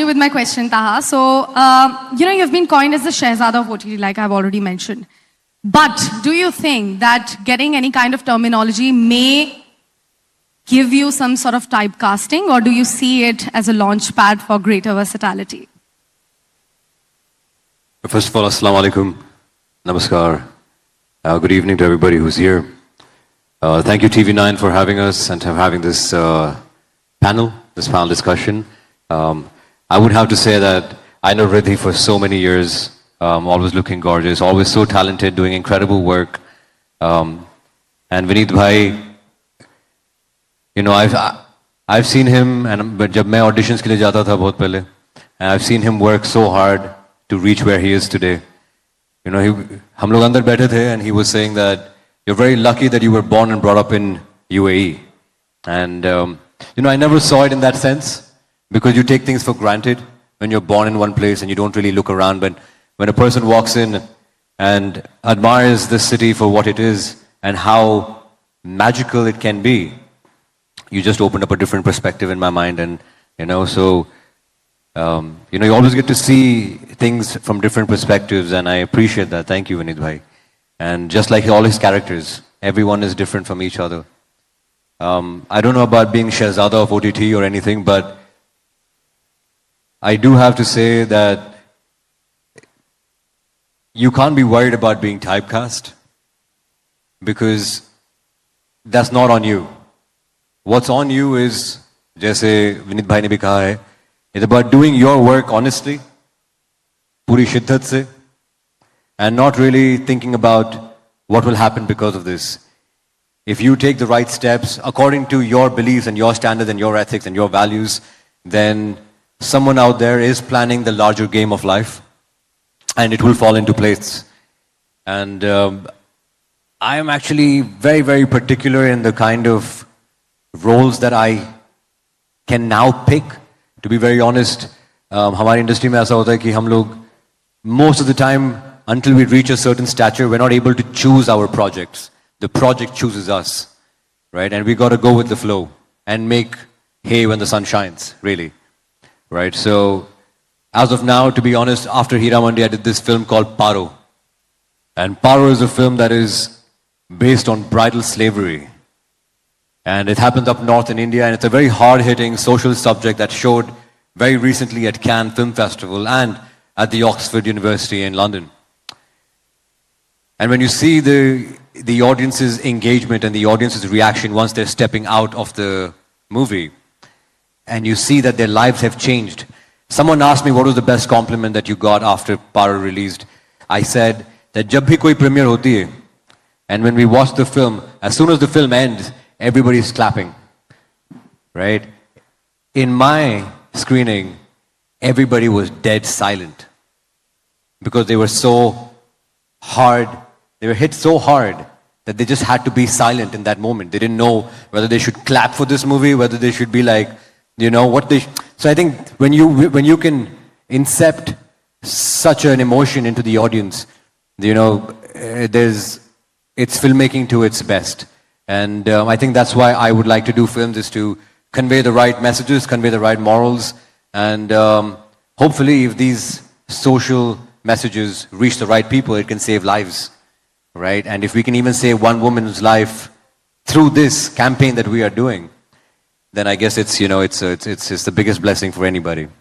with my question, Taha. So, you've been coined as the Shehzada of OTT, like I've already mentioned. But do you think that getting any kind of terminology may give you some sort of typecasting, or do you see it as a launch pad for greater versatility? First of all, Assalamu alaikum, namaskar. Good evening to everybody who's here. Thank you TV9 for having us and for having this panel discussion. I would have to say that I know Riddhi for so many years, always looking gorgeous, always so talented, doing incredible work. And Vineet Bhai, I've seen him, but जब मैं auditions के लिए जाता था बहुत पहले, and I've seen him work so hard to reach where he is today. हम लोग अंदर बैठे थे, and he was saying that you're very lucky that you were born and brought up in UAE. And I never saw it in that sense, because you take things for granted when you're born in one place and you don't really look around. But when a person walks in and admires this city for what it is and how magical it can be, you just opened up a different perspective in my mind. And you always get to see things from different perspectives, and I appreciate that. Thank you, Vineet Bhai. And just like all his characters, everyone is different from each other. I don't know about being Shehzada of OTT or anything, but I do have to say that you can't be worried about being typecast, because that's not on you. What's on you is, जैसे विनीत भाई ने भी कहा है, it's about doing your work honestly, पूरी शिद्दत से, and not really thinking about what will happen because of this. If you take the right steps according to your beliefs and your standards and your ethics and your values, then someone out there is planning the larger game of life, and it will fall into place. And I am actually very, very particular in the kind of roles that I can now pick. To be very honest, हमारी industry में ऐसा होता है कि हम लोग most of the time, until we reach a certain stature, we're not able to choose our projects. The project chooses us, right? And we got to go with the flow and make hay when the sun shines, really, right? So, as of now, to be honest, after Heeramandi, I did this film called Paro. And Paro is a film that is based on bridal slavery. And it happens up north in India, and it's a very hard-hitting social subject that showed very recently at Cannes Film Festival and at the Oxford University in London. And when you see the audience's engagement and the audience's reaction once they're stepping out of the movie, and you see that their lives have changed. Someone asked me what was the best compliment that you got after Paro released. I said that जब भी कोई premiere होती है, and when we watch the film, as soon as the film ends, everybody's clapping, right? In my screening, everybody was dead silent, because they were so hard, they were hit so hard that they just had to be silent in that moment. They didn't know whether they should clap for this movie, whether they should be like, what they... So I think when you can incept such an emotion into the audience, it's filmmaking to its best. And I think that's why I would like to do films, is to convey the right messages, convey the right morals, and hopefully if these social messages reach the right people, it can save lives, right? And if we can even save one woman's life through this campaign that we are doing, then I guess it's the biggest blessing for anybody.